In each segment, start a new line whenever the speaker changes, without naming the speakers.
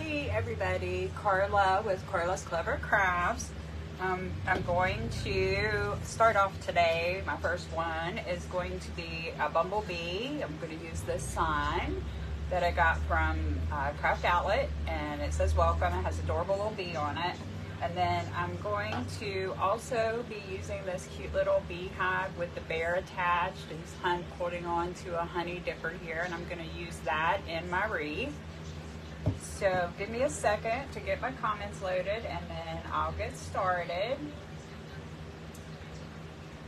Hey everybody, Carla with Carla's Clever Crafts. I'm going to start off today. My first one is going to be a bumblebee. I'm going to use this sign that I got from Craft Outlet, and it says welcome. It has an adorable little bee on it. And then I'm going to also be using this cute little beehive with the bear attached and holding on to a honey dipper here, and I'm going to use that in my wreath. So give me a second to get my comments loaded, and then I'll get started.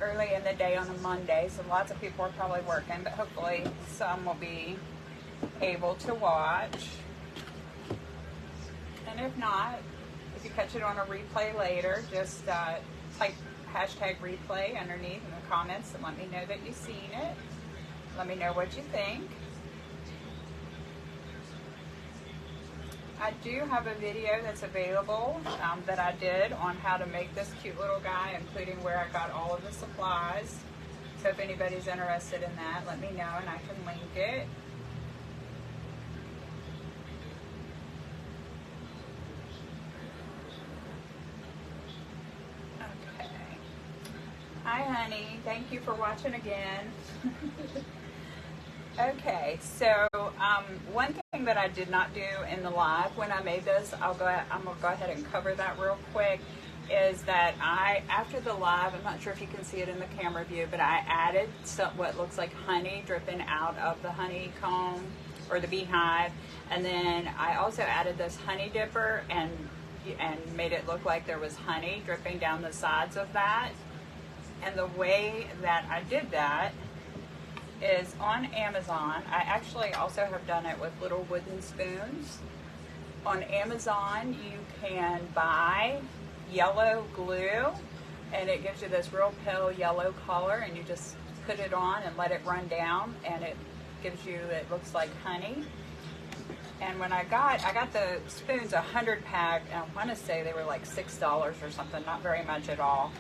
Early in the day on a Monday, so lots of people are probably working, but hopefully some will be able to watch. And if not, if you catch it on a replay later, just type hashtag replay underneath in the comments and let me know that you've seen it. Let me know what you think. I do have a video that's available that I did on how to make this cute little guy, including where I got all of the supplies. So if anybody's interested in that, let me know and I can link it. Okay. Hi honey, thank you for watching again. Okay, so one thing that I did not do in the live when I made this, I'm gonna go ahead and cover that real quick, is that after the live, I'm not sure if you can see it in the camera view, but I added what looks like honey dripping out of the honeycomb or the beehive, and then I also added this honey dipper and made it look like there was honey dripping down the sides of that. And the way that I did that is on Amazon. I actually also have done it with little wooden spoons. On Amazon, you can buy yellow glue, and it gives you this real pale yellow color, and you just put it on and let it run down, and it gives you, it looks like honey. And when I got the spoons, 100 pack, and I want to say they were like $6 or something, not very much at all.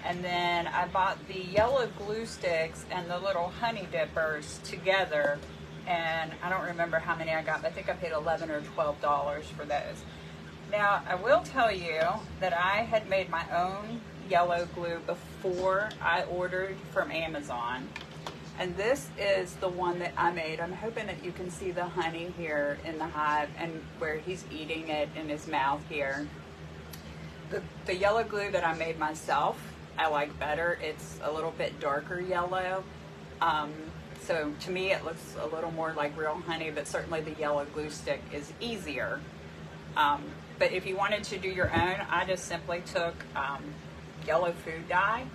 And then I bought the yellow glue sticks and the little honey dippers together, and I don't remember how many I got, but I think I paid $11 or $12 for those. Now, I will tell you that I had made my own yellow glue before I ordered from Amazon, and this is the one that I made. I'm hoping that you can see the honey here in the hive and where he's eating it in his mouth here. The yellow glue that I made myself, I like better. It's a little bit darker yellow. So to me it looks a little more like real honey, but certainly the yellow glue stick is easier. But if you wanted to do your own, I just simply took yellow food dye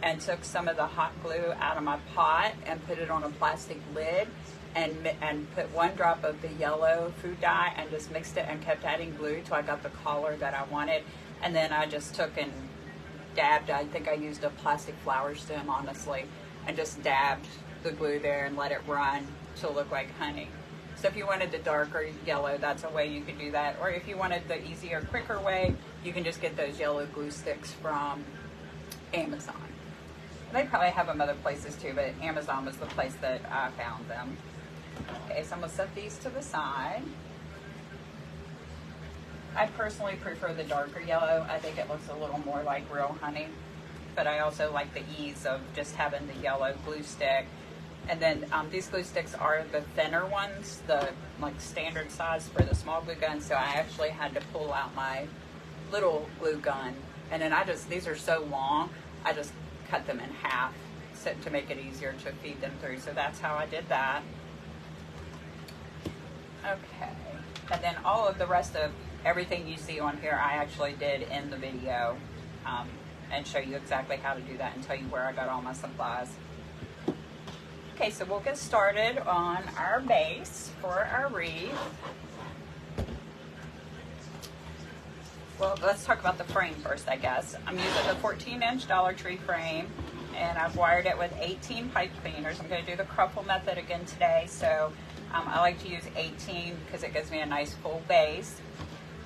and took some of the hot glue out of my pot and put it on a plastic lid and put 1 drop of the yellow food dye and just mixed it and kept adding glue till I got the color that I wanted. And then I just took and dabbed, I think I used a plastic flower stem, honestly, and just dabbed the glue there and let it run to look like honey. So if you wanted the darker yellow, that's a way you could do that. Or if you wanted the easier, quicker way, you can just get those yellow glue sticks from Amazon. They probably have them other places too, but Amazon was the place that I found them. Okay, so I'm gonna set these to the side. I personally prefer the darker yellow. I think it looks a little more like real honey, but I also like the ease of just having the yellow glue stick. And then these glue sticks are the thinner ones, the like standard size for the small glue gun, so I actually had to pull out my little glue gun. And then these are so long, I just cut them in half to make it easier to feed them through. So that's how I did that. Okay, and then all of the rest of everything you see on here, I actually did in the video and show you exactly how to do that and tell you where I got all my supplies. Okay, so we'll get started on our base for our wreath. Well, let's talk about the frame first, I guess. I'm using the 14-inch Dollar Tree frame, and I've wired it with 18 pipe cleaners. I'm going to do the crumple method again today, so I like to use 18 because it gives me a nice full base.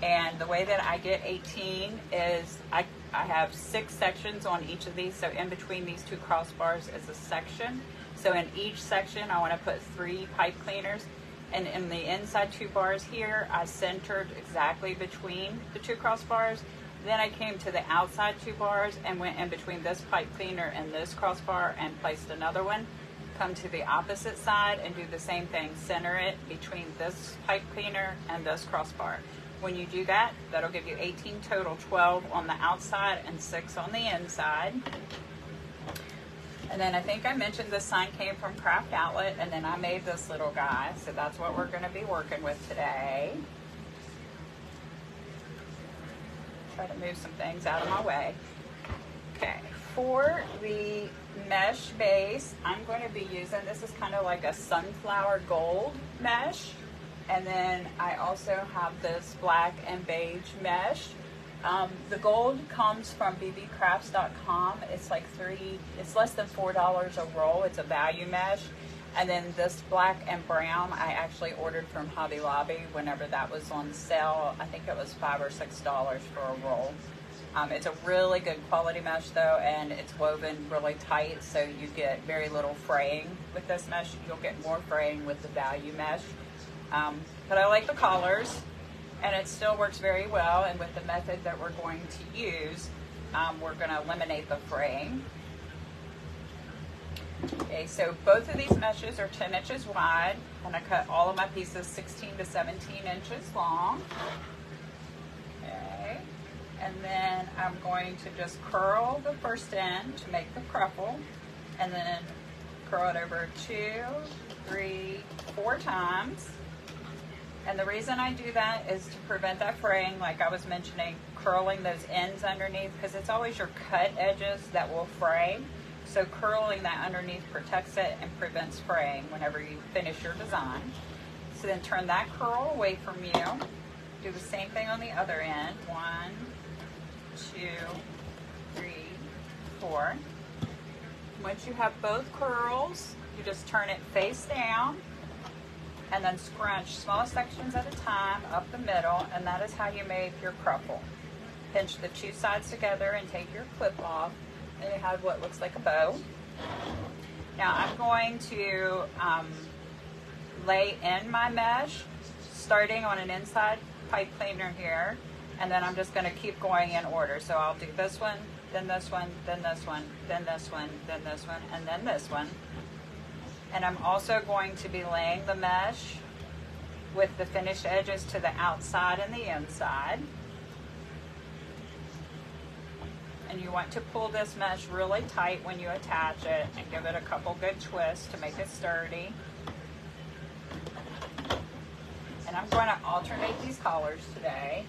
And the way that I get 18 is I have 6 sections on each of these, so in between these 2 crossbars is a section. So in each section I want to put 3 pipe cleaners, And in the inside 2 bars here, I centered exactly between the 2 crossbars. Then I came to the outside 2 bars and went in between this pipe cleaner and this crossbar and placed another one. Come to the opposite side and do the same thing. Center it between this pipe cleaner and this crossbar. When you do that, that'll give you 18 total, 12 on the outside and 6 on the inside. And then I think I mentioned this sign came from Craft Outlet, and then I made this little guy. So that's what we're going to be working with today. Try to move some things out of my way. Okay, for the mesh base, I'm going to be using, this is kind of like a sunflower gold mesh. And then I also have this black and beige mesh. The gold comes from bbcrafts.com. It's like it's less than $4 a roll. It's a value mesh. And then this black and brown, I actually ordered from Hobby Lobby whenever that was on sale. I think it was $5 or $6 for a roll. It's a really good quality mesh though, and it's woven really tight, so you get very little fraying with this mesh. You'll get more fraying with the value mesh. But I like the colors, and it still works very well, and with the method that we're going to use, we're going to eliminate the fraying. Okay, so both of these meshes are 10 inches wide, and I cut all of my pieces 16 to 17 inches long. Okay, and then I'm going to just curl the first end to make the cruffle, and then curl it over 2, 3, 4 times. And the reason I do that is to prevent that fraying, like I was mentioning, curling those ends underneath, because it's always your cut edges that will fray. So curling that underneath protects it and prevents fraying whenever you finish your design. So then turn that curl away from you. Do the same thing on the other end. 1, 2, 3, 4. Once you have both curls, you just turn it face down, and then scrunch small sections at a time up the middle, and that is how you make your cruffle. Pinch the 2 sides together and take your clip off, and you have what looks like a bow. Now I'm going to lay in my mesh, starting on an inside pipe cleaner here, and then I'm just going to keep going in order. So I'll do this one, then this one, then this one, then this one, then this one, and then this one. And I'm also going to be laying the mesh with the finished edges to the outside and the inside. And you want to pull this mesh really tight when you attach it, and give it a couple good twists to make it sturdy. And I'm going to alternate these colors today.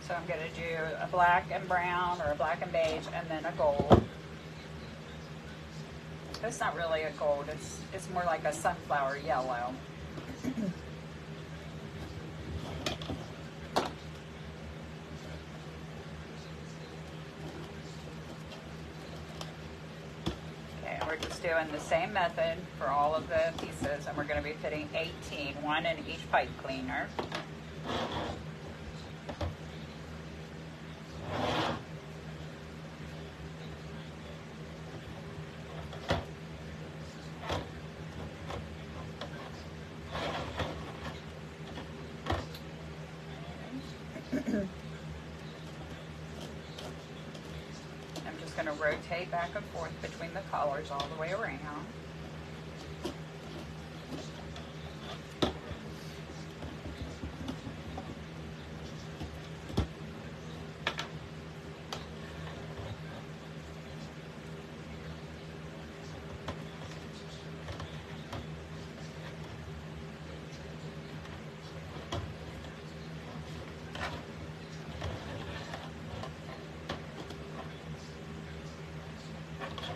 So I'm going to do a black and brown, or a black and beige, and then a gold. It's not really a gold, it's more like a sunflower yellow. Okay, we're just doing the same method for all of the pieces, and we're going to be putting 18, 1 in each pipe cleaner. I'm just going to rotate back and forth between the colors all the way around.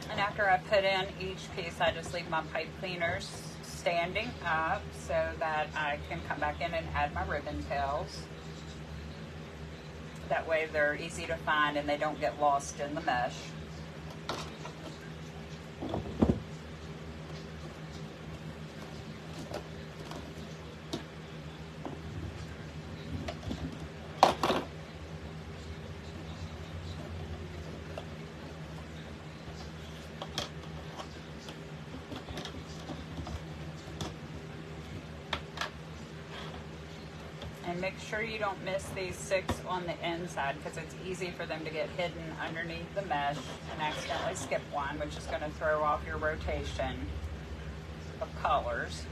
And after I put in each piece, I just leave my pipe cleaners standing up so that I can come back in and add my ribbon tails. That way they're easy to find and they don't get lost in the mesh. And make sure you don't miss these 6 on the inside, because it's easy for them to get hidden underneath the mesh and accidentally skip one, which is going to throw off your rotation of colors.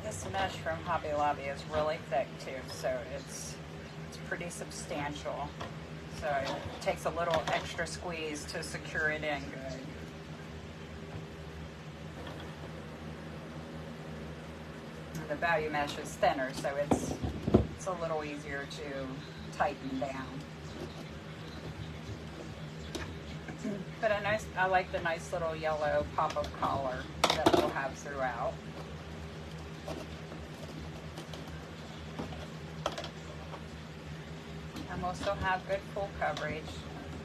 This mesh from Hobby Lobby is really thick too, so it's pretty substantial. So it takes a little extra squeeze to secure it in good. And the value mesh is thinner, so it's a little easier to tighten down. But I like the nice little yellow pop of color that we'll have throughout. And we'll still have good full coverage.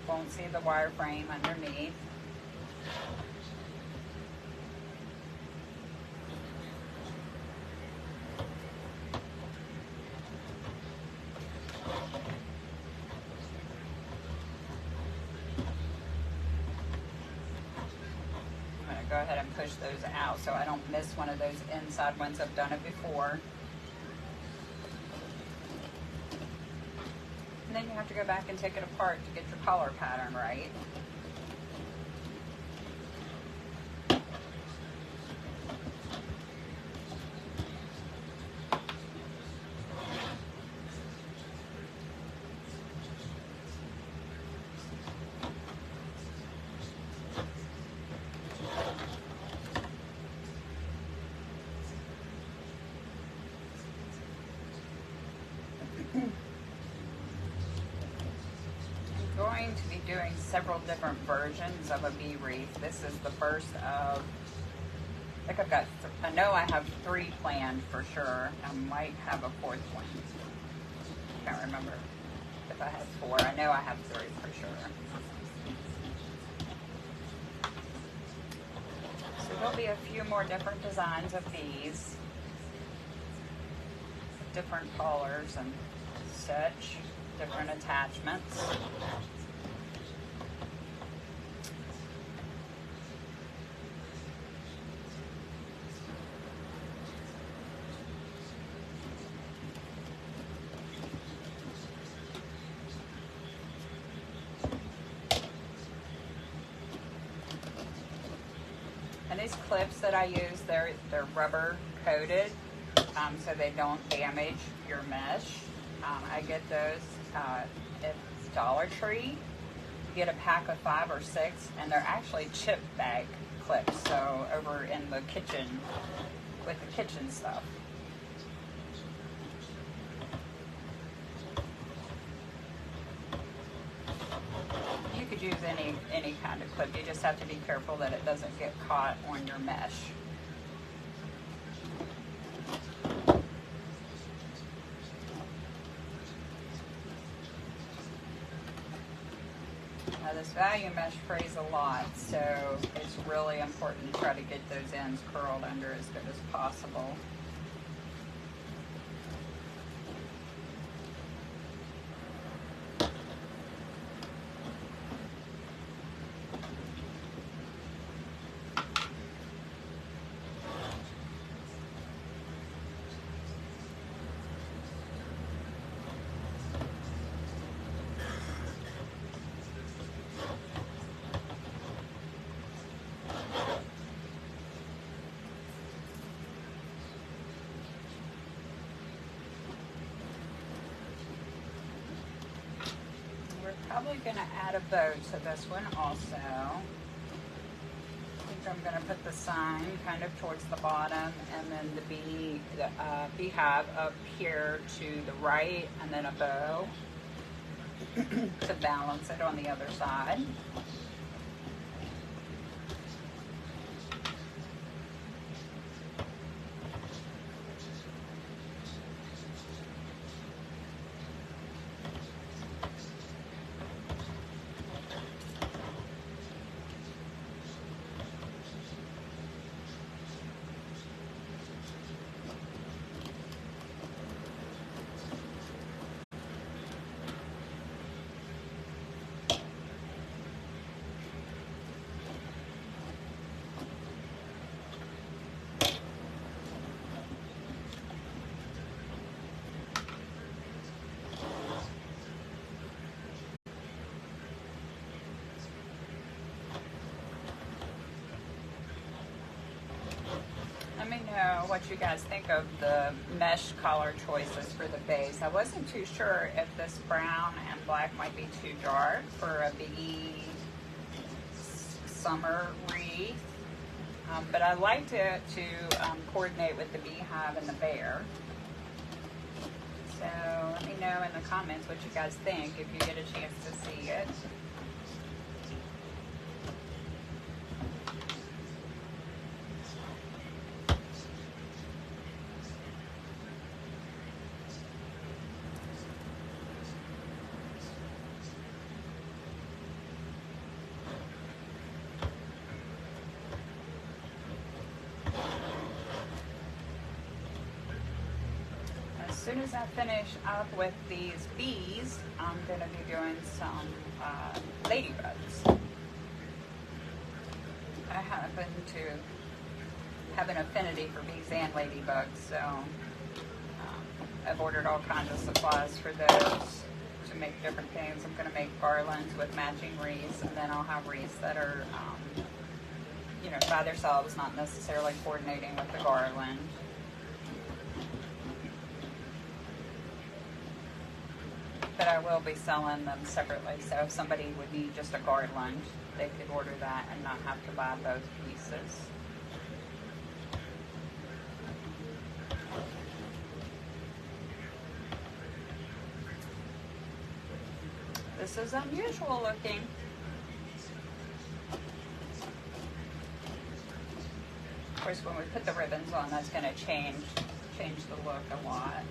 Won't see the wireframe underneath. I'm going to go ahead and push those out so I don't miss one of those inside ones. I've done it before. And then you have to go back and take it apart to get your collar pattern right. Going to be doing several different versions of a bee wreath. This is the first of, I think I know I have 3 planned for sure. I might have a 4th one. Can't remember if I had 4. I know I have 3 for sure. So there'll be a few more different designs of bees, different colors and such. Different attachments. And these clips that I use, they're rubber coated, so they don't damage your mesh. I get those at Dollar Tree. You get a pack of 5 or 6, and they're actually chip bag clips, so over in the kitchen with the kitchen stuff. You could use any kind of clip. You just have to be careful that it doesn't get caught on your mesh. Now this value mesh frays a lot, so it's really important to try to get those ends curled under as good as possible. Probably going to add a bow to this one also. I think I'm going to put the sign kind of towards the bottom, and then the beehive up here to the right, and then a bow to balance it on the other side. what you guys think of the mesh color choices for the base. I wasn't too sure if this brown and black might be too dark for a bee summer wreath, but I liked it to coordinate with the beehive and the bear. So let me know in the comments what you guys think if you get a chance to see it. As soon as I finish up with these bees, I'm going to be doing some ladybugs. I happen to have an affinity for bees and ladybugs, so I've ordered all kinds of supplies for those to make different things. I'm going to make garlands with matching wreaths, and then I'll have wreaths that are, you know, by themselves, not necessarily coordinating with the garland. But I will be selling them separately, so if somebody would need just a garland, they could order that and not have to buy both pieces. This is unusual looking. Of course, when we put the ribbons on, that's going to change the look a lot.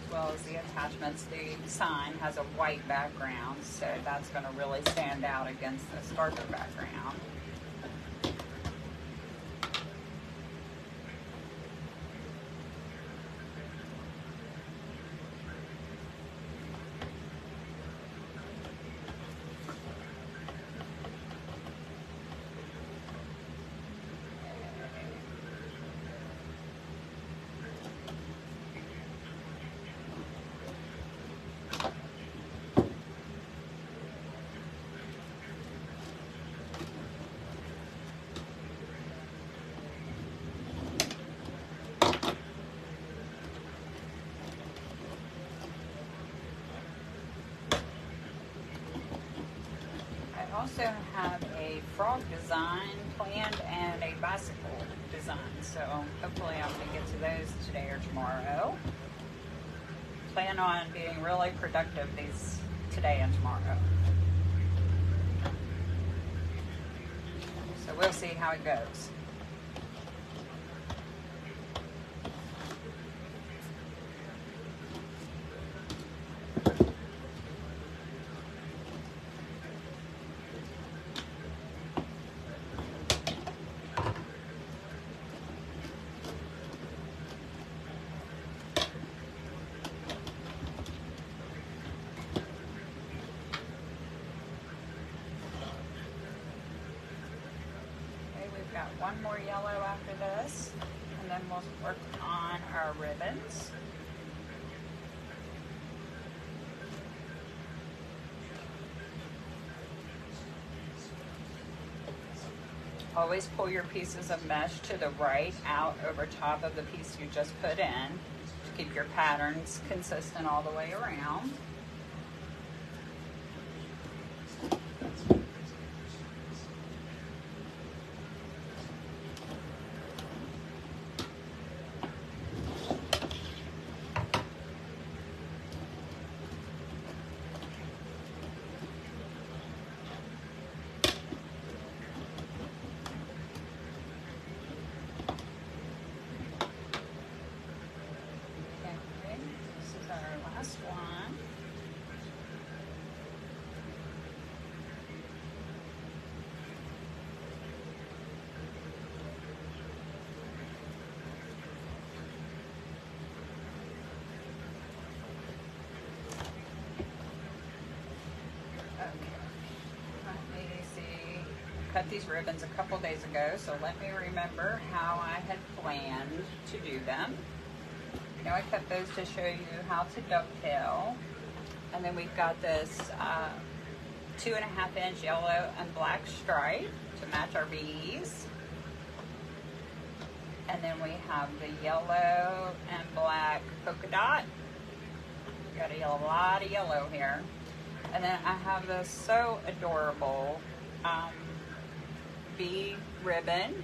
As well as the attachments. The sign has a white background, so that's going to really stand out against this darker background. I also have a frog design planned and a bicycle design, so hopefully I'm going to get to those today or tomorrow. Plan on being really productive these today and tomorrow. So we'll see how it goes. One more yellow after this, and then we'll work on our ribbons. Always pull your pieces of mesh to the right out over top of the piece you just put in to keep your patterns consistent all the way around. Cut these ribbons a couple days ago, so let me remember how I had planned to do them. Now I cut those to show you how to dovetail. And then we've got this 2.5 inch yellow and black stripe to match our bees. And then we have the yellow and black polka dot. Got a lot of yellow here. And then I have this so adorable bee ribbon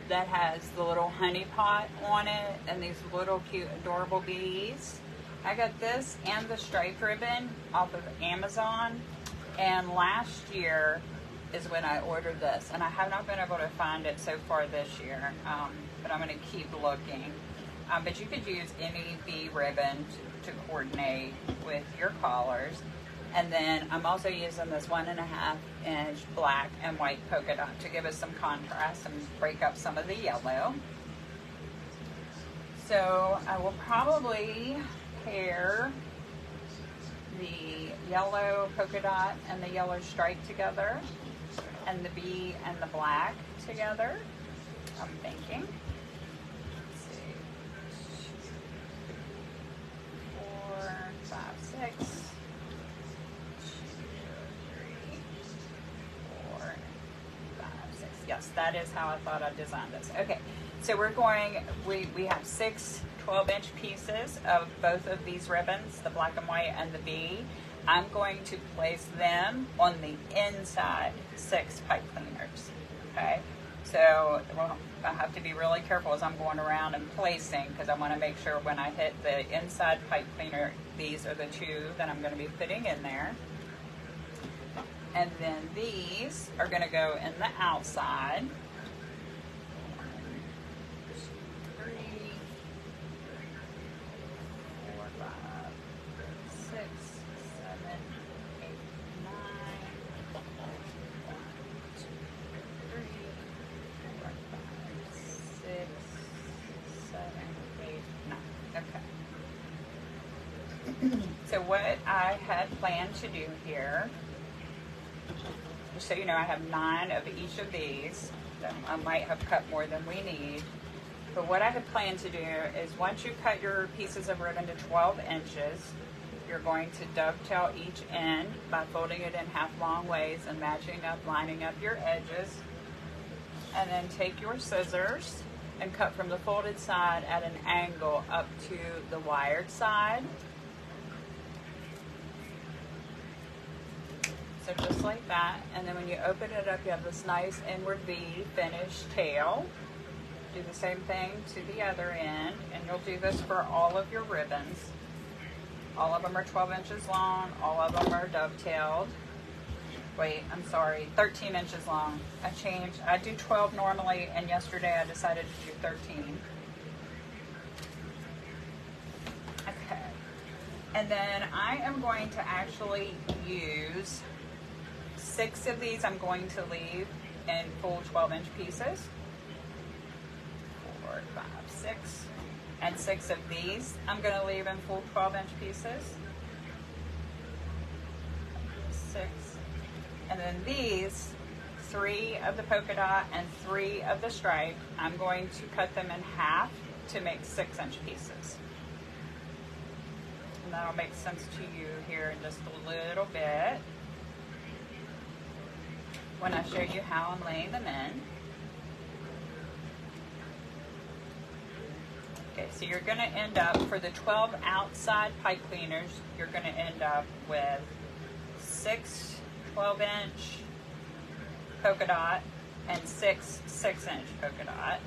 that has the little honey pot on it and these little cute adorable bees. I got this and the striped ribbon off of Amazon, and last year is when I ordered this, and I have not been able to find it so far this year, but I'm going to keep looking. But you could use any bee ribbon to coordinate with your collars. And then I'm also using this 1.5 inch black and white polka dot to give us some contrast and break up some of the yellow. So I will probably pair the yellow polka dot and the yellow stripe together, and the bee and the black together, I'm thinking. Let's see. 4, 5, 6. 2, 3, 4, 5, 6. Yes, that is how I thought I designed this. Okay, so we have 6 12-inch pieces of both of these ribbons, the black and white and the bee. I'm going to place them on the inside 6 pipe cleaners, okay? So I have to be really careful as I'm going around and placing, because I want to make sure when I hit the inside pipe cleaner, these are the 2 that I'm going to be putting in there. And then these are going to go in the outside. 3, 4, 5, 6, 7, 8, 9. 1, 2, 3, 4, 5, 6, 7, 8, 9. Okay. So what I had planned to do here, just so you know, I have 9 of each of these. I might have cut more than we need. But what I had planned to do is, once you cut your pieces of ribbon to 12 inches, you're going to dovetail each end by folding it in half long ways and matching up, lining up your edges. And then take your scissors and cut from the folded side at an angle up to the wired side. So just like that. And then when you open it up, you have this nice inward V finished tail. Do the same thing to the other end, and you'll do this for all of your ribbons. All of them are 12 inches long. All of them are dovetailed. Wait, I'm sorry, 13 inches long. I changed. I do 12 normally, and yesterday I decided to do 13. Okay. And then I am going to actually use 6 of these. I'm going to leave in full 12-inch pieces. 4, 5, 6. And 6 of these I'm going to leave in full 12-inch pieces. 6. And then these, 3 of the polka dot and 3 of the stripe, I'm going to cut them in half to make 6-inch pieces. And that'll make sense to you here in just a little bit when I show you how I'm laying them in. Okay, so you're going to end up, for the 12 outside pipe cleaners, you're going to end up with 6 12-inch polka dot and 6 6-inch polka dot,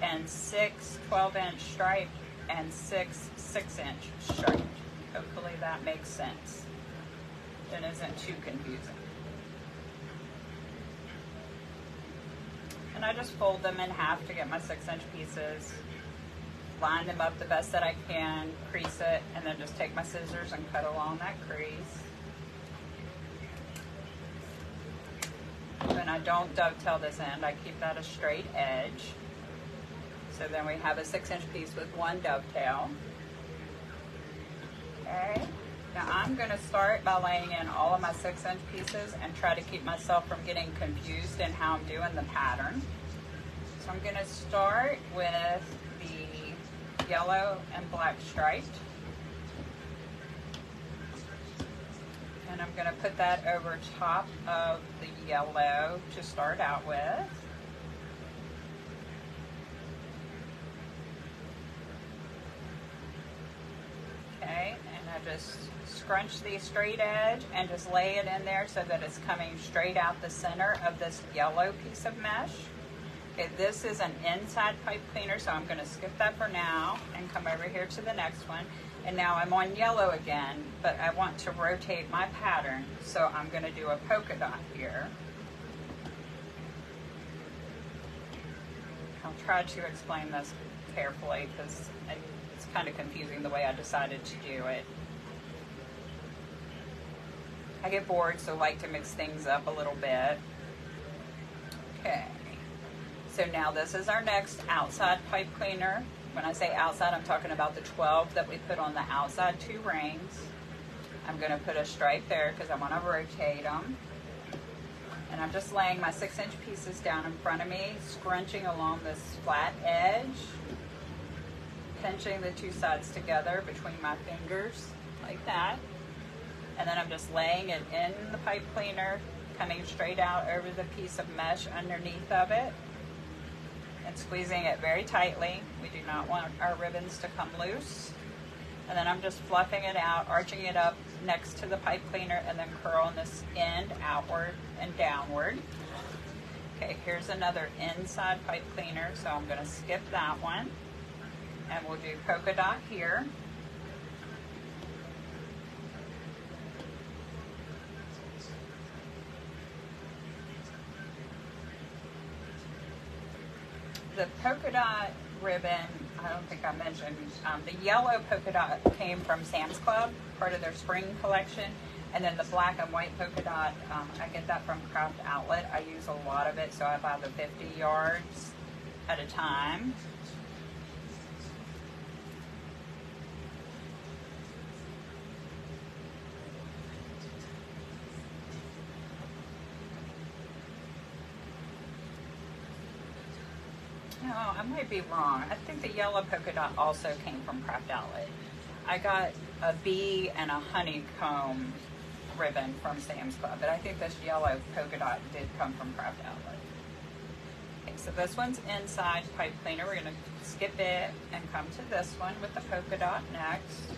and 6 12-inch stripe and 6 6-inch stripe. Hopefully that makes sense and isn't too confusing. And I just fold them in half to get my 6-inch pieces, line them up the best that I can, crease it, and then just take my scissors and cut along that crease. When I don't dovetail this end, I keep that a straight edge. So then we have a 6-inch piece with 1 dovetail. Okay. Now I'm going to start by laying in all of my 6-inch pieces and try to keep myself from getting confused in how I'm doing the pattern. So I'm going to start with the yellow and black striped. And I'm going to put that over top of the yellow to start out with. just scrunch the straight edge and just lay it in there so that it's coming straight out the center of this yellow piece of mesh. Okay, this is an inside pipe cleaner, so I'm going to skip that for now and come over here to the next one. And now I'm on yellow again, but I want to rotate my pattern, so I'm going to do a polka dot here. I'll try to explain this carefully because it's kind of confusing the way I decided to do it. I get bored, so I like to mix things up a little bit. Okay, so now this is our next outside pipe cleaner. When I say outside, I'm talking about the 12 that we put on the outside 2 rings. I'm going to put a stripe there because I want to rotate them. And I'm just laying my 6-inch pieces down in front of me, scrunching along this flat edge, pinching the 2 sides together between my fingers, like that. And then I'm just laying it in the pipe cleaner, coming straight out over the piece of mesh underneath of it, and squeezing it very tightly. We do not want our ribbons to come loose. And then I'm just fluffing it out, arching it up next to the pipe cleaner, and then curling this end outward and downward. Okay, here's another inside pipe cleaner, so I'm going to skip that one. And we'll do polka dot here. The polka dot ribbon, I don't think I mentioned, the yellow polka dot came from Sam's Club, part of their spring collection, and then the black and white polka dot, I get that from Craft Outlet. I use a lot of it, so I buy the 50 yards at a time. No, I might be wrong. I think the yellow polka dot also came from Craft Outlet. I got a bee and a honeycomb ribbon from Sam's Club, but I think this yellow polka dot did come from Craft Outlet. Okay, so this one's inside pipe cleaner. We're going to skip it and come to this one with the polka dot next.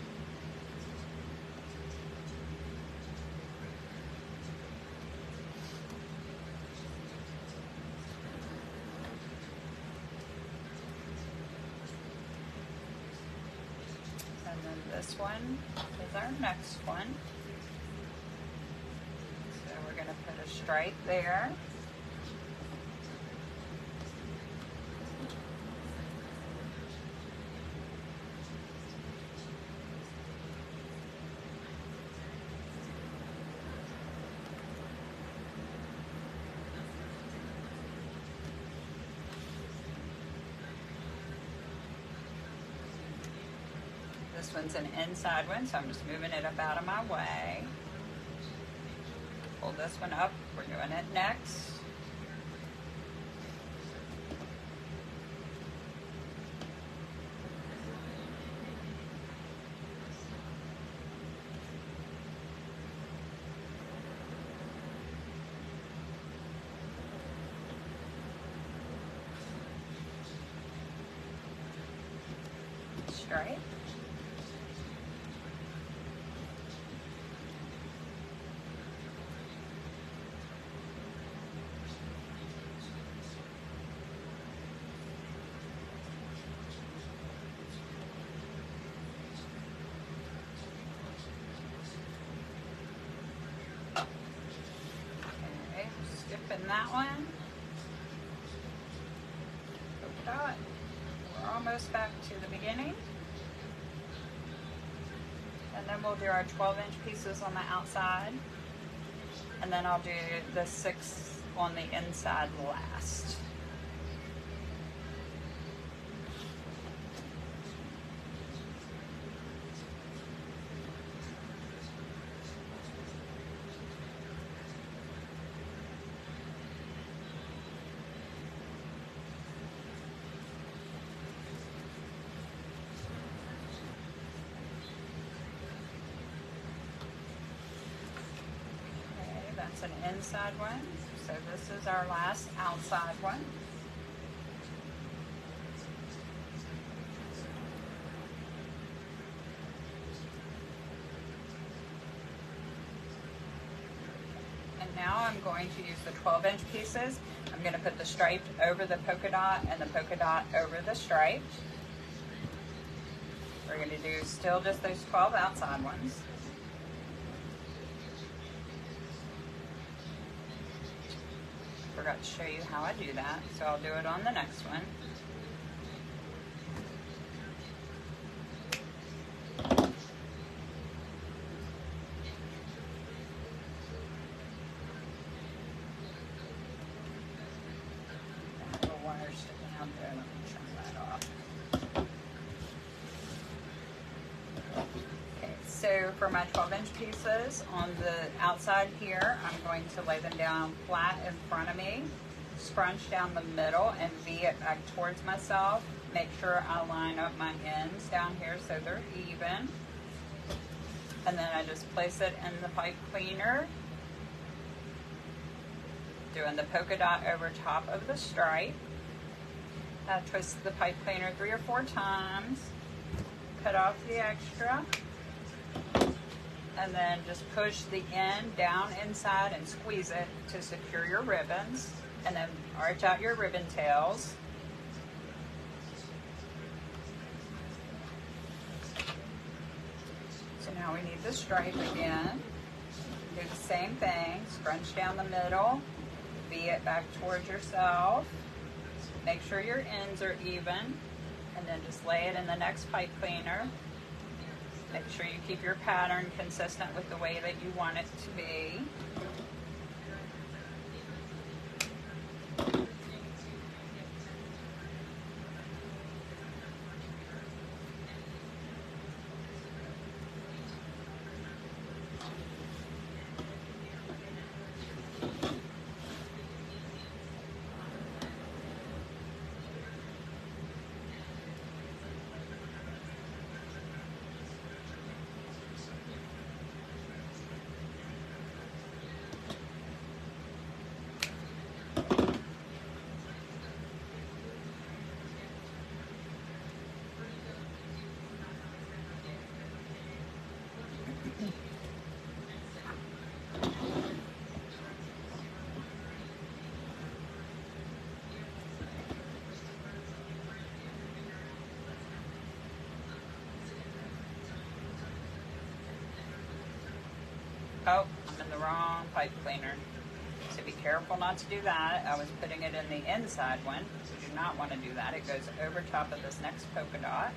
This one is our next one. So we're going to put a stripe there. This one's an inside one, so I'm just moving it up out of my way. Pull this one up. We're doing it next. Stripe. Skipping that one. Polka dot. We're almost back to the beginning. And then we'll do our 12-inch pieces on the outside. And then I'll do the 6 on the inside last. That's an inside one. So this is our last outside one. now I'm going to use the 12-inch pieces. I'm going to put the striped over the polka dot and the polka dot over the striped. We're going to do still just those 12 outside ones. Forgot to show you how I do that, so I'll do it on the next one. That little wire sticking out there, let me turn that off. Okay, so for my 12-inch pieces on the outside here, I'm going to lay them down flat in front of me, scrunch down the middle and V it back towards myself. Make sure I line up my ends down here so they're even. And then I just place it in the pipe cleaner, doing the polka dot over top of the stripe. I twist the pipe cleaner 3 or 4 times, cut off the extra, and then just push the end down inside and squeeze it to secure your ribbons, and then arch out your ribbon tails. So now we need the stripe again. Do the same thing, scrunch down the middle, V it back towards yourself. Make sure your ends are even, and then just lay it in the next pipe cleaner. Make sure you keep your pattern consistent with the way that you want it to be. Oh, I'm in the wrong pipe cleaner. So be careful not to do that. I was putting it in the inside one. So do not want to do that. It goes over top of this next polka dot.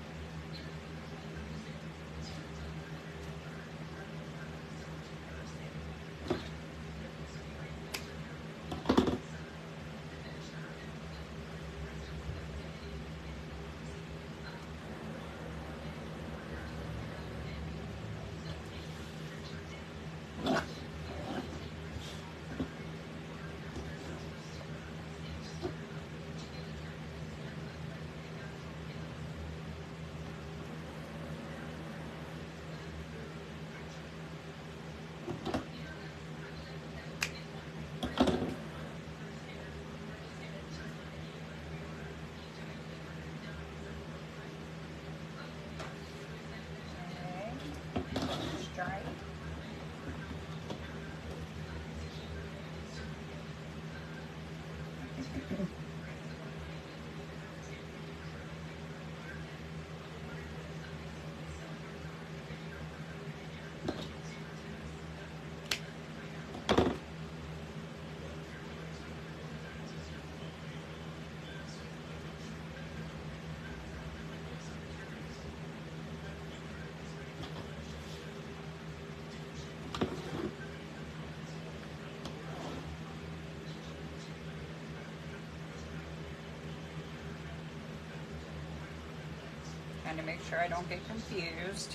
Trying to make sure I don't get confused.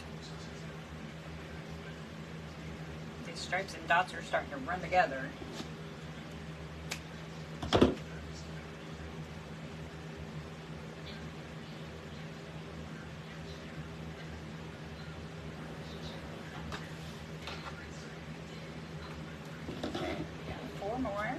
These stripes and dots are starting to run together. Okay, got 4 more.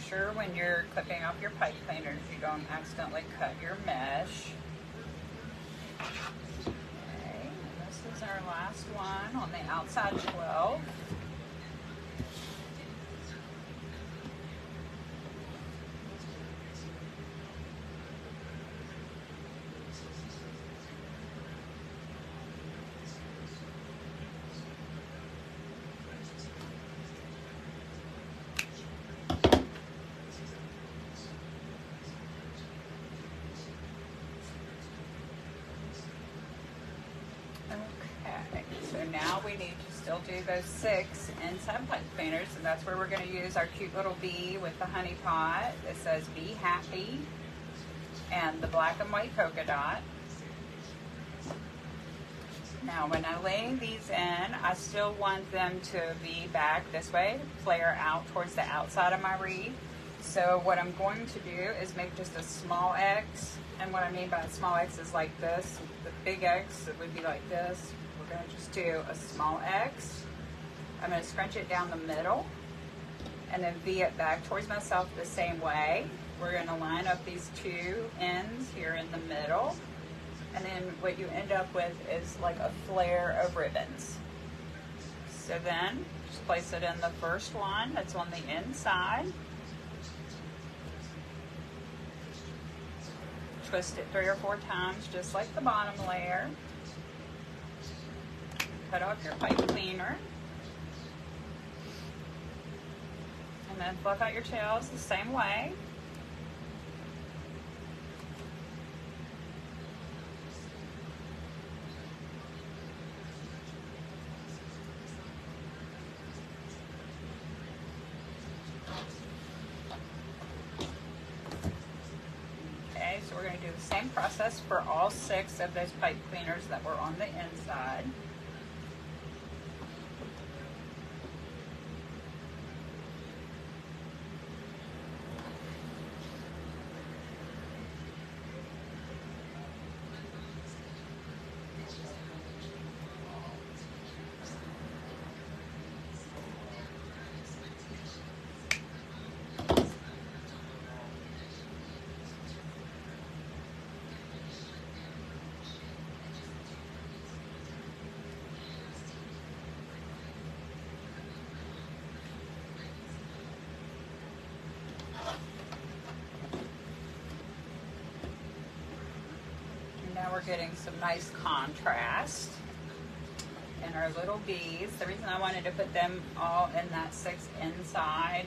sure when you're clipping off your pipe cleaners you don't accidentally cut your mesh. Okay, and this is our last one on the outside 12. Okay, so now we need to still do those 6 inside pipe cleaners, and that's where we're going to use our cute little bee with the honey pot. It says "Be Happy" and the black and white polka dot. Now when I lay these in, I still want them to be back this way, flare out towards the outside of my wreath. So what I'm going to do is make just a small X, and what I mean by a small X is like this. The big X, it would be like this. We're going to just do a small X. I'm going to scrunch it down the middle and then V it back towards myself the same way. We're going to line up these 2 ends here in the middle, and then what you end up with is like a flare of ribbons. So then just place it in the first one that's on the inside. Twist it 3 or 4 times just like the bottom layer. Cut off your pipe cleaner. And then fluff out your tails the same way. Okay, so we're going to do the same process for all 6 of those pipe cleaners that were on the inside. Now we're getting some nice contrast in our little bees. The reason I wanted to put them all in that 6 inside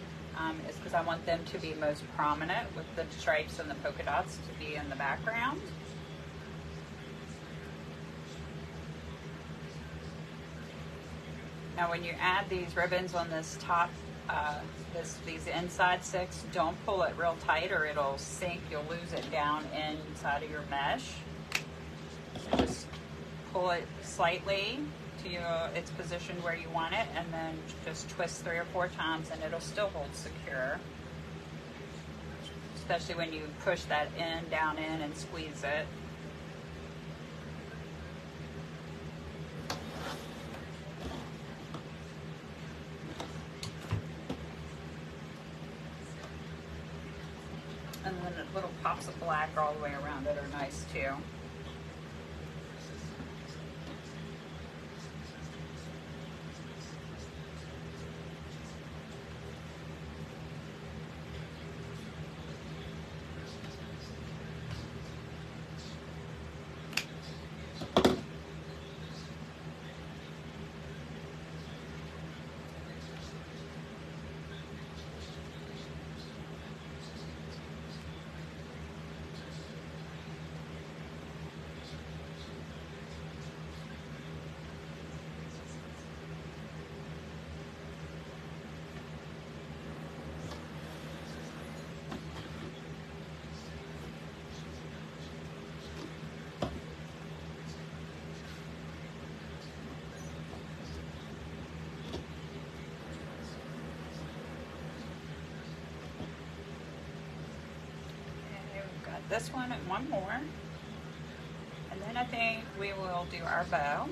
is because I want them to be most prominent, with the stripes and the polka dots to be in the background. Now when you add these ribbons on this top, these inside 6, don't pull it real tight or it'll sink. You'll lose it down inside of your mesh. So just pull it slightly to its position where you want it, and then just twist 3 or 4 times and it'll still hold secure. Especially when you push that end down in and squeeze it. And then the little pops of black all the way around it are nice too. This one and one more, and then I think we will do our bow.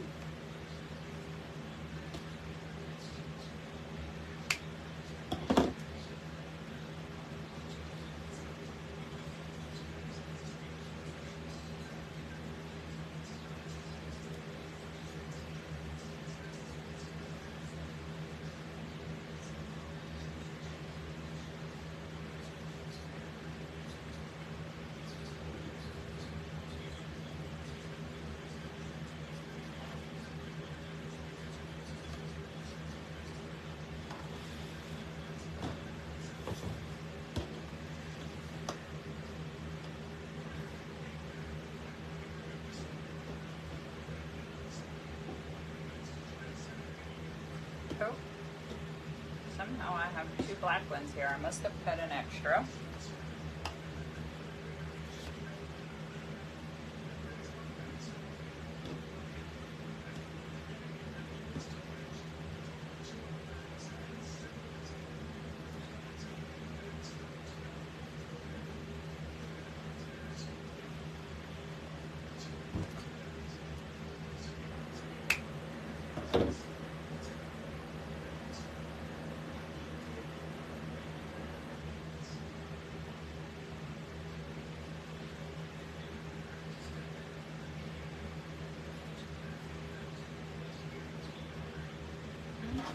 bottom. Oh, I have two black ones here. I must have cut an extra.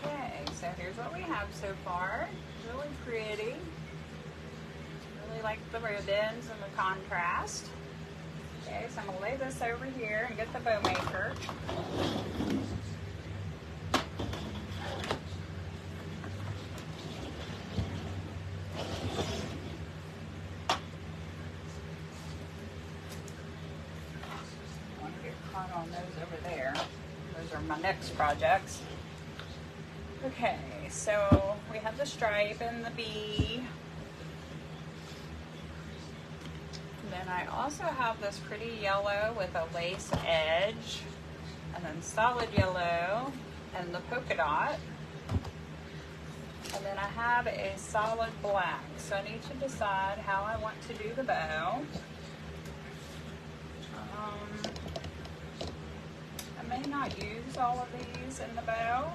Okay, so here's what we have so far. Really pretty. Really like the ribbons and the contrast. Okay, so I'm going to lay this over here and get the bow maker. I want to get caught on those over there. Those are my next projects. Okay, so we have the stripe and the bee. And then I also have this pretty yellow with a lace edge, and then solid yellow and the polka dot. And then I have a solid black. So I need to decide how I want to do the bow. I may not use all of these in the bow.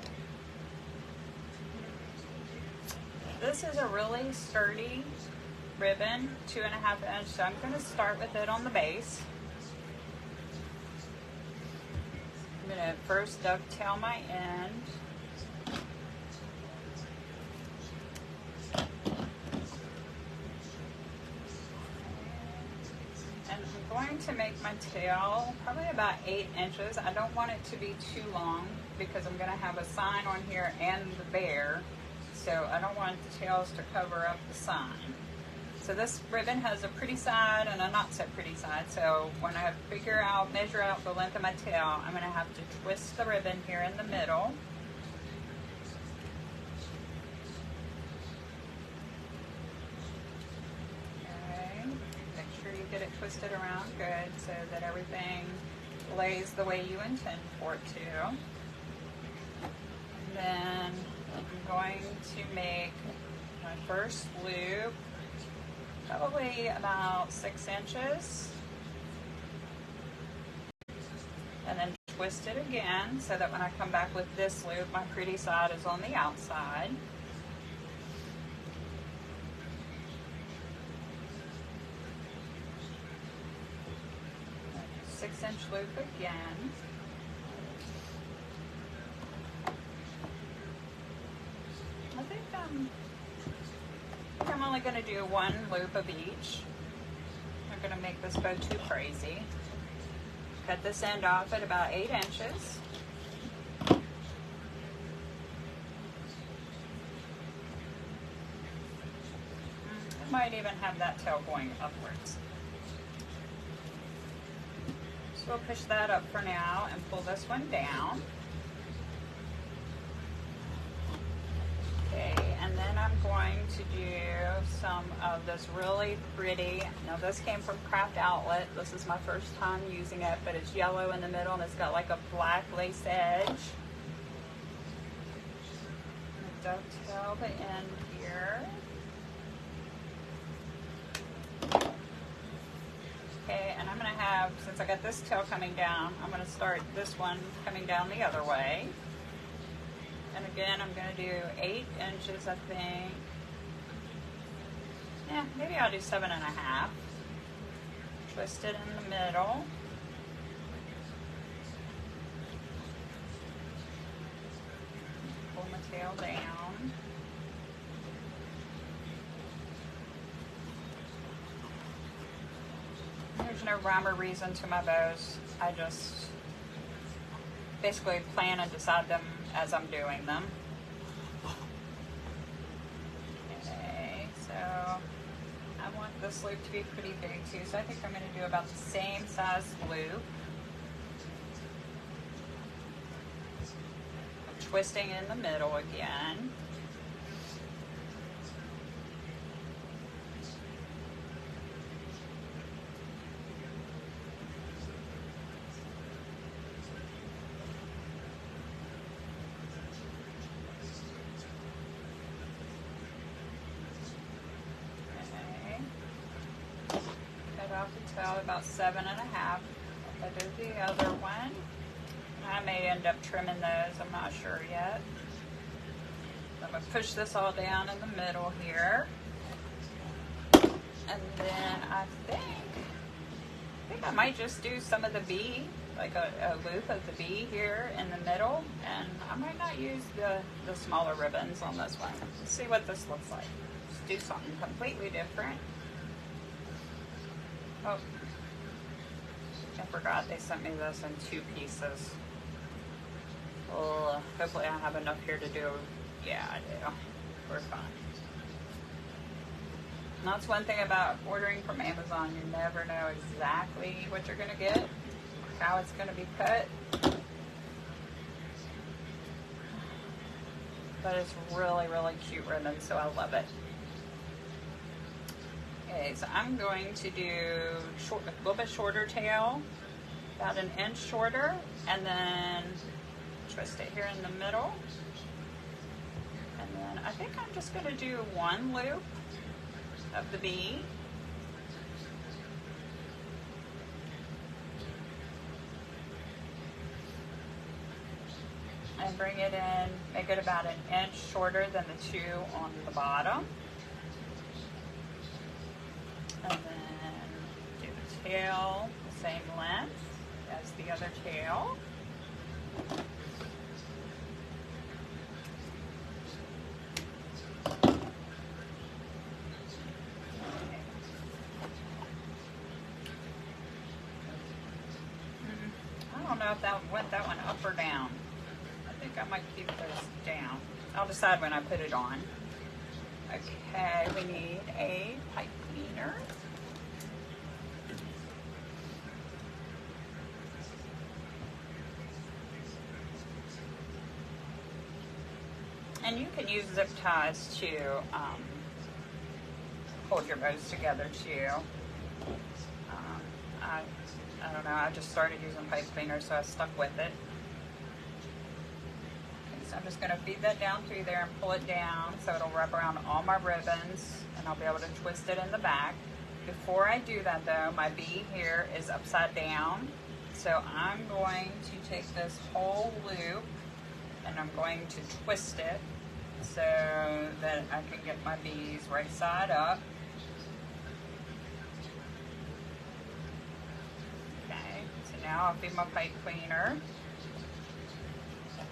This is a really sturdy ribbon, 2.5 inch, so I'm going to start with it on the base. I'm going to first dovetail my end. And I'm going to make my tail probably about 8 inches. I don't want it to be too long because I'm going to have a sign on here and the bear. So I don't want the tails to cover up the sign. So this ribbon has a pretty side and a not so pretty side. So when I measure out the length of my tail, I'm going to have to twist the ribbon here in the middle. Okay, make sure you get it twisted around good so that everything lays the way you intend for it to. And then I'm going to make my first loop, probably about 6 inches, and then twist it again so that when I come back with this loop, my pretty side is on the outside. Six-inch loop again. I think I'm only going to do one loop of each. I'm going to make this bow too crazy. Cut this end off at about 8 inches. I might even have that tail going upwards. So we'll push that up for now and pull this one down. Okay, and then I'm going to do some of this really pretty, now this came from Craft Outlet. This is my first time using it, but it's yellow in the middle and it's got like a black lace edge. Dovetail the end here. Okay, and I'm going to have, since I got this tail coming down, I'm going to start this one coming down the other way. And again, I'm going to do 8 inches, I think. Yeah, maybe I'll do 7.5. Twist it in the middle. Pull my tail down. There's no rhyme or reason to my bows. I just basically plan and decide them as I'm doing them. Okay, so I want this loop to be pretty big too, so I think I'm going to do about the same size loop. I'm twisting in the middle again. tell about 7.5. If I do the other one, I may end up trimming those. I'm not sure yet. I'm going to push this all down in the middle here. And then I think I might just do some of the bee, like a loop of the bee here in the middle. And I might not use the smaller ribbons on this one. Let's see what this looks like. Just do something completely different. Oh, I forgot they sent me this in 2 pieces. Oh, hopefully I have enough here to do. Yeah, I do. We're fine. And that's one thing about ordering from Amazon. You never know exactly what you're going to get, how it's going to be cut. But it's really, really cute ribbon, so I love it. Okay, so I'm going to do a little bit shorter tail, about 1 inch shorter, and then twist it here in the middle. And then I think I'm just going to do 1 loop of the bee. And bring it in, make it about 1 inch shorter than the 2 on the bottom. And then do the tail the same length as the other tail. I don't know if that went that one up or down. I think I might keep those down. I'll decide when I put it on. Okay, we need a pipe cleaner. And you can use zip ties to hold your bows together too. I don't know, I just started using pipe cleaner, so I stuck with it. Okay, so I'm just going to feed that down through there and pull it down so it'll wrap around all my ribbons, and I'll be able to twist it in the back. Before I do that though, my bee here is upside down, so I'm going to take this whole loop and I'm going to twist it so that I can get my bees right side up. Now I'll feed my pipe cleaner,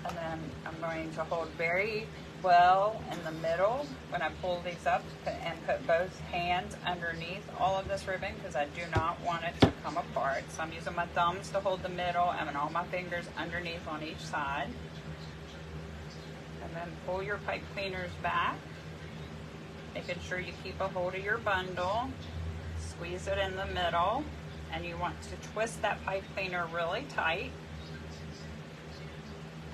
and then I'm going to hold very well in the middle when I pull these up and put both hands underneath all of this ribbon because I do not want it to come apart. So I'm using my thumbs to hold the middle and all my fingers underneath on each side. And then pull your pipe cleaners back, making sure you keep a hold of your bundle, squeeze it in the middle. And you want to twist that pipe cleaner really tight.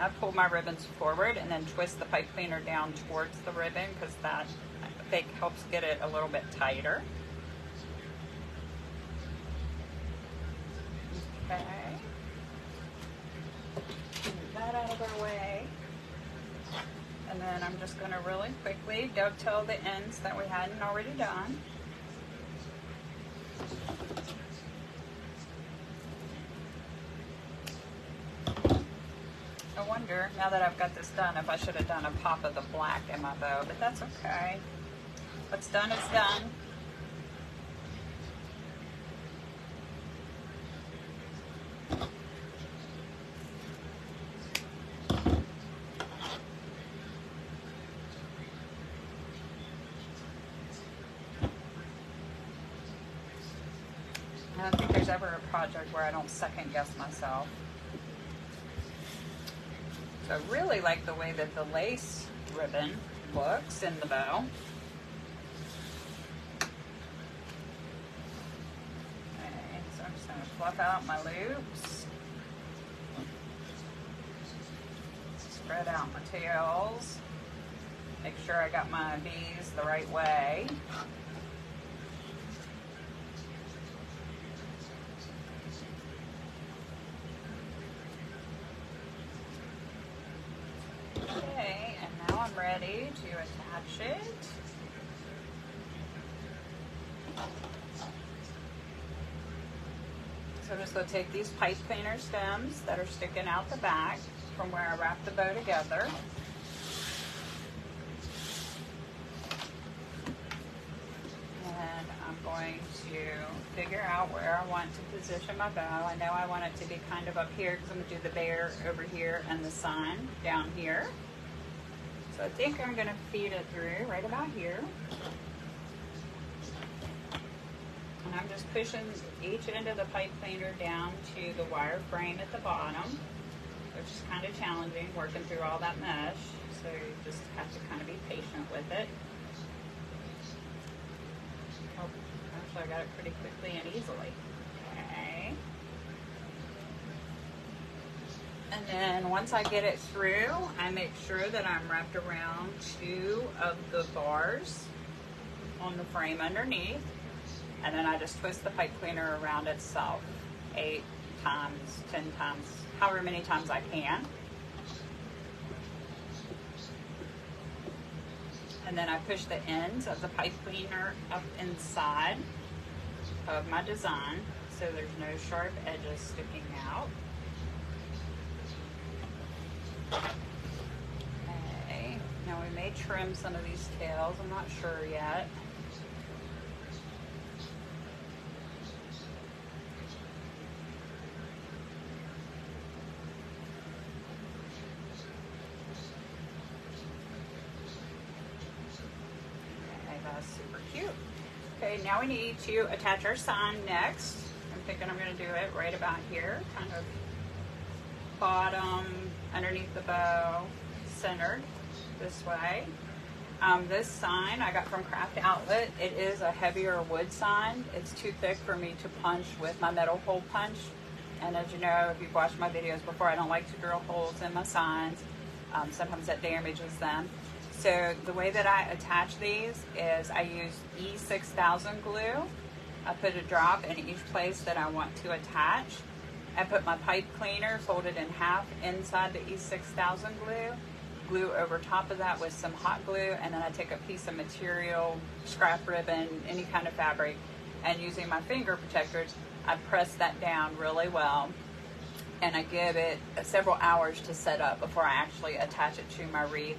I pull my ribbons forward and then twist the pipe cleaner down towards the ribbon because that, I think, helps get it a little bit tighter. Okay. Move that out of our way. And then I'm just going to really quickly dovetail the ends that we hadn't already done. I wonder, now that I've got this done, if I should have done a pop of the black in my bow, but that's okay. What's done is done. I don't think there's ever a project where I don't second guess myself. So I really like the way that the lace ribbon looks in the bow. Okay, so I'm just going to fluff out my loops. Spread out my tails. Make sure I got my bees the right way. Okay, and now I'm ready to attach it. So I'm just going to take these pipe cleaner stems that are sticking out the back from where I wrapped the bow together. And I'm going to figure out where I want to position my bow. I know I want it to be kind of up here because I'm going to do the bear over here and the sign down here. So I think I'm going to feed it through right about here. And I'm just pushing each end of the pipe cleaner down to the wire frame at the bottom, which is kind of challenging working through all that mesh. So you just have to kind of be patient with it. Oh, actually I got it pretty quickly and easily. Okay. And then once I get it through, I make sure that I'm wrapped around 2 of the bars on the frame underneath. And then I just twist the pipe cleaner around itself 8 times, 10 times, however many times I can. And then I push the ends of the pipe cleaner up inside of my design so there's no sharp edges sticking out. Okay, now we may trim some of these tails, I'm not sure yet. Super cute. Okay, now we need to attach our sign next. I'm thinking I'm going to do it right about here, kind of bottom, underneath the bow, centered this way. This sign I got from Craft Outlet. It is a heavier wood sign. It's too thick for me to punch with my metal hole punch. And as you know, if you've watched my videos before, I don't like to drill holes in my signs. Sometimes that damages them. So the way that I attach these is I use E6000 glue. I put a drop in each place that I want to attach. I put my pipe cleaner folded in half inside the E6000 glue over top of that with some hot glue, and then I take a piece of material, scrap ribbon, any kind of fabric, and using my finger protectors, I press that down really well. And I give it several hours to set up before I actually attach it to my wreath.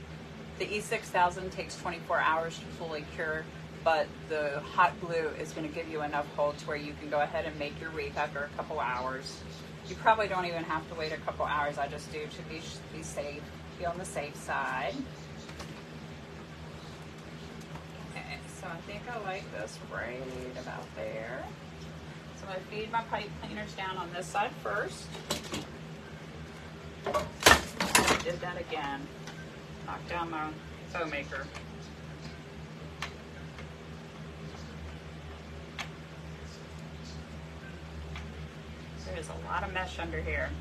The E6000 takes 24 hours to fully cure, but the hot glue is going to give you enough hold to where you can go ahead and make your wreath after a couple hours. You probably don't even have to wait a couple hours. I just do to be safe, be on the safe side. Okay, so I think I like this right about there. So I'm going to feed my pipe cleaners down on this side first. I did that again. Knock down my bow maker. There's a lot of mesh under here.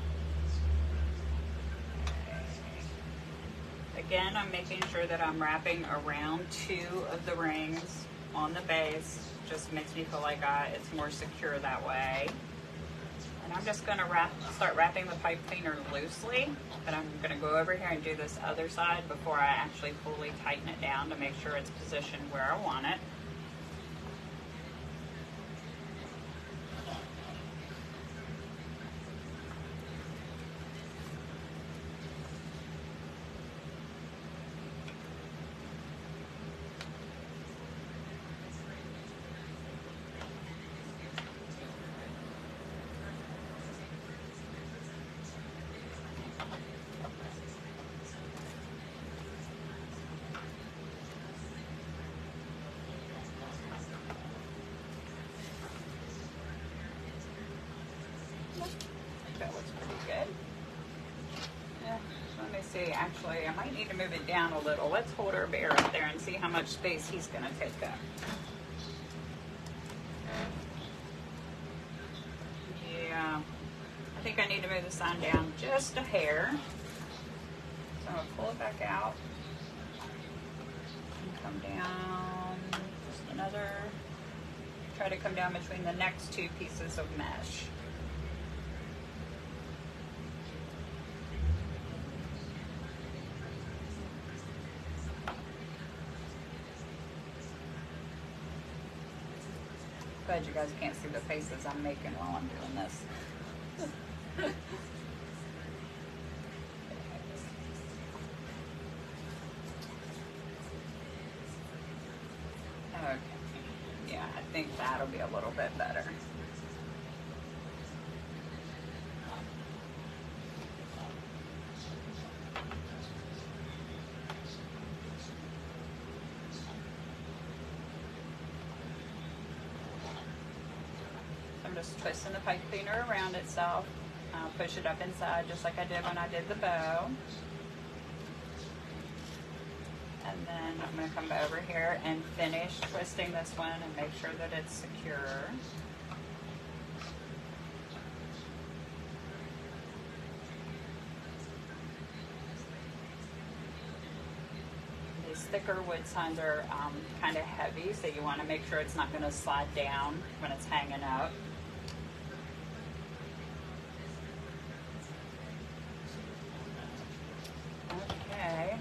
Again, I'm making sure that I'm wrapping around 2 of the rings on the base. Just makes me feel like it's more secure that way. And I'm just going to start wrapping the pipe cleaner loosely, but I'm going to go over here and do this other side before I actually fully tighten it down to make sure it's positioned where I want it. That looks pretty good. Yeah, let me see. Actually, I might need to move it down a little. Let's hold our bear up there and see how much space he's going to take up. Yeah, I think I need to move the sign down just a hair. So I'm going to pull it back out and come down just another, try to come down between the next 2 pieces of mesh. Glad you guys can't see the faces I'm making while I'm doing this. Okay, yeah, I think that'll be a little bit better. I'm just twisting the pipe cleaner around itself. I'll push it up inside just like I did when I did the bow. And then I'm going to come over here and finish twisting this one and make sure that it's secure. These thicker wood signs are kind of heavy, so you want to make sure it's not going to slide down when it's hanging up.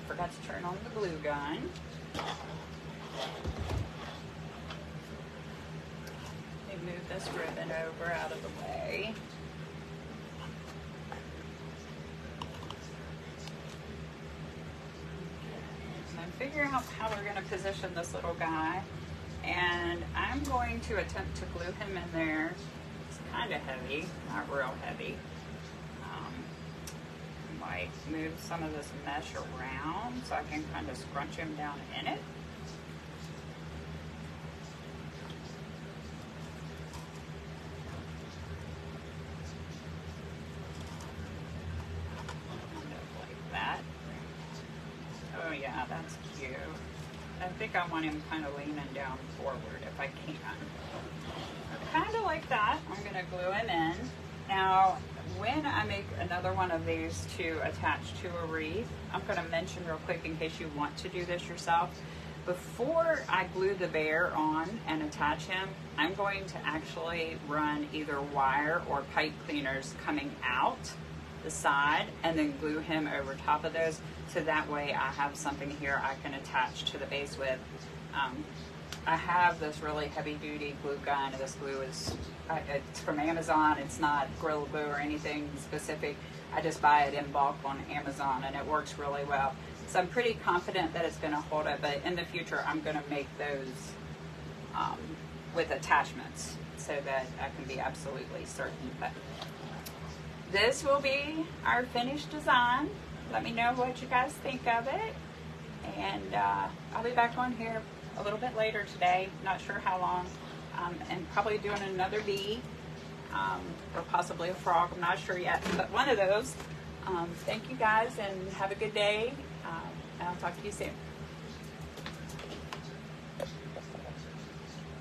Forgot to turn on the glue gun. Let me move this ribbon over out of the way. So I'm figuring out how we're going to position this little guy, and I'm going to attempt to glue him in there. It's kind of heavy, not real heavy. Might move some of this mesh around so I can kind of scrunch him down in it. Like that. Oh yeah, that's cute. I think I want him kind of leaning down forward if I can. Kind of like that. I'm going to glue him in. Now, when I make another one of these to attach to a wreath, I'm going to mention real quick in case you want to do this yourself. Before I glue the bear on and attach him, I'm going to actually run either wire or pipe cleaners coming out the side and then glue him over top of those, so that way I have something here I can attach to the base with. I have this really heavy duty glue gun. This glue is it's from Amazon. It's not Gorilla Glue or anything specific. I just buy it in bulk on Amazon, and it works really well. So I'm pretty confident that it's going to hold it, but in the future I'm going to make those with attachments so that I can be absolutely certain. But this will be our finished design. Let me know what you guys think of it, and I'll be back on here a little bit later today, not sure how long, and probably doing another bee or possibly a frog, I'm not sure yet, but one of those. Thank you guys and have a good day, and I'll talk to you soon.